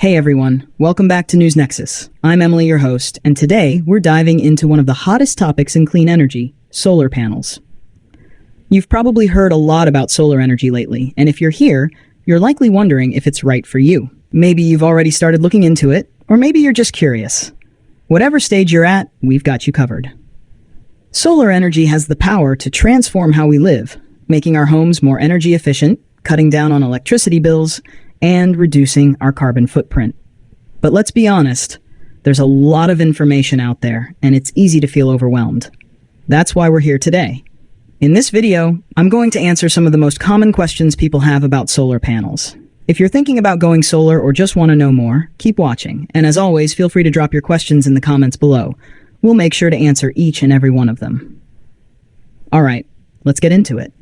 Hey everyone, welcome back to Nexus. I'm Emily, your host, and today we're diving into one of the hottest topics in clean energy, solar panels. You've probably heard a lot about solar energy lately, and if you're here, you're likely wondering if it's right for you. Maybe you've already started looking into it, or maybe you're just curious. Whatever stage you're at, we've got you covered. Solar energy has the power to transform how we live, making our homes more energy efficient, cutting down on electricity bills, and reducing our carbon footprint. But let's be honest, there's a lot of information out there, and it's easy to feel overwhelmed. That's why we're here today. In this video, I'm going to answer some of the most common questions people have about solar panels. If you're thinking about going solar or just want to know more, keep watching. And as always, feel free to drop your questions in the comments below. We'll make sure to answer each and every one of them. All right, let's get into it.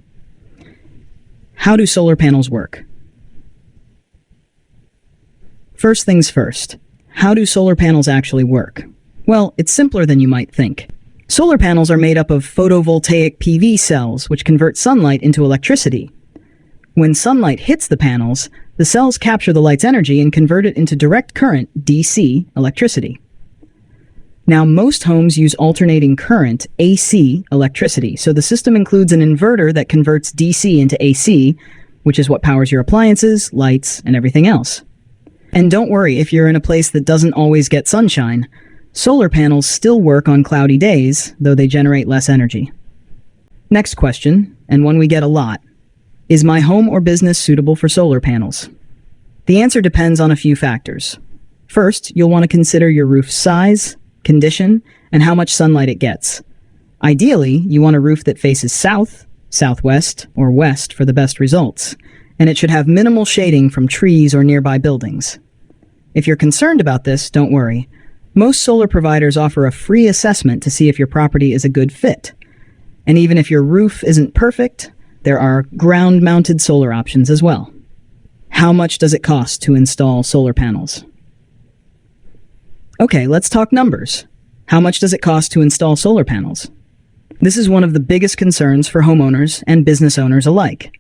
How do solar panels work? First things first, how do solar panels actually work? Well, it's simpler than you might think. Solar panels are made up of photovoltaic PV cells, which convert sunlight into electricity. When sunlight hits the panels, the cells capture the light's energy and convert it into direct current, DC, electricity. Now, most homes use alternating current, AC, electricity, so the system includes an inverter that converts DC into AC, which is what powers your appliances, lights, and everything else. And don't worry if you're in a place that doesn't always get sunshine. Solar panels still work on cloudy days, though they generate less energy. Next question, and one we get a lot. Is my home or business suitable for solar panels? The answer depends on a few factors. First, you'll want to consider your roof's size, condition, and how much sunlight it gets. Ideally, you want a roof that faces south, southwest, or west for the best results, and it should have minimal shading from trees or nearby buildings. If you're concerned about this, don't worry. Most solar providers offer a free assessment to see if your property is a good fit. And even if your roof isn't perfect, there are ground-mounted solar options as well. How much does it cost to install solar panels? Okay, let's talk numbers. How much does it cost to install solar panels? This is one of the biggest concerns for homeowners and business owners alike.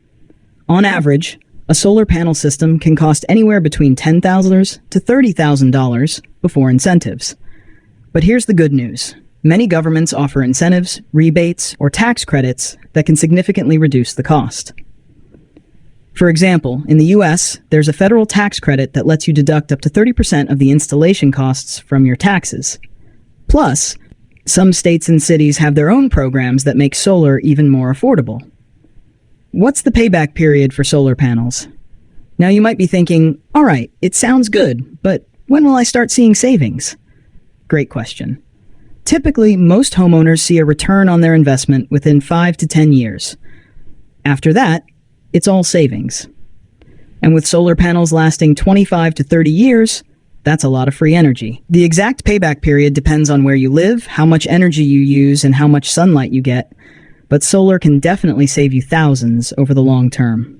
On average, a solar panel system can cost anywhere between $10,000 to $30,000 before incentives. But here's the good news. Many governments offer incentives, rebates, or tax credits that can significantly reduce the cost. For example, in the US, there's a federal tax credit that lets you deduct up to 30% of the installation costs from your taxes. Plus, some states and cities have their own programs that make solar even more affordable. What's the payback period for solar panels? Now you might be thinking, all right, it sounds good, but when will I start seeing savings? Great question. Typically, most homeowners see a return on their investment within 5 to 10 years. After that, it's all savings. And with solar panels lasting 25 to 30 years, that's a lot of free energy. The exact payback period depends on where you live, how much energy you use, and how much sunlight you get. But solar can definitely save you thousands over the long term.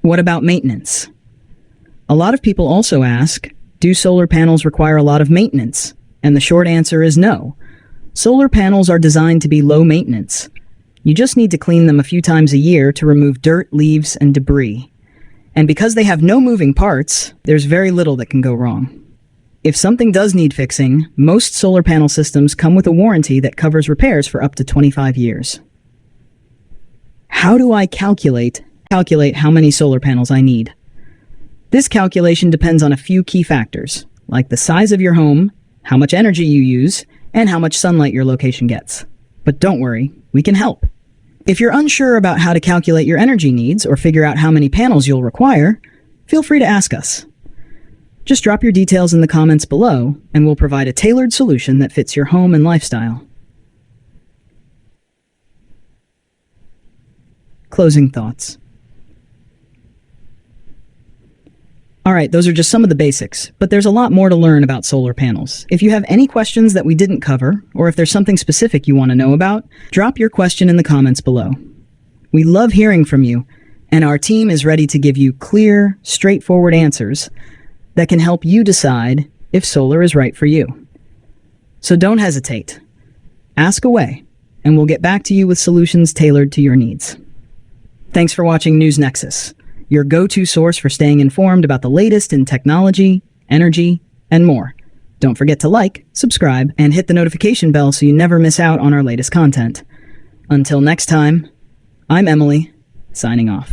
What about maintenance? A lot of people also ask, do solar panels require a lot of maintenance? And the short answer is no. Solar panels are designed to be low maintenance. You just need to clean them a few times a year to remove dirt, leaves, and debris. And because they have no moving parts, there's very little that can go wrong. If something does need fixing, most solar panel systems come with a warranty that covers repairs for up to 25 years. How do I calculate how many solar panels I need? This calculation depends on a few key factors, like the size of your home, how much energy you use, and how much sunlight your location gets. But don't worry, we can help. If you're unsure about how to calculate your energy needs or figure out how many panels you'll require, feel free to ask us. Just drop your details in the comments below, and we'll provide a tailored solution that fits your home and lifestyle. Closing thoughts. All right, those are just some of the basics, but there's a lot more to learn about solar panels. If you have any questions that we didn't cover, or if there's something specific you want to know about, drop your question in the comments below. We love hearing from you, and our team is ready to give you clear, straightforward answers that can help you decide if solar is right for you. So don't hesitate. Ask away, and we'll get back to you with solutions tailored to your needs. Thanks for watching Nexus. your go-to source for staying informed about the latest in technology, energy, and more. Don't forget to like, subscribe, and hit the notification bell so you never miss out on our latest content. Until next time, I'm Emily, signing off.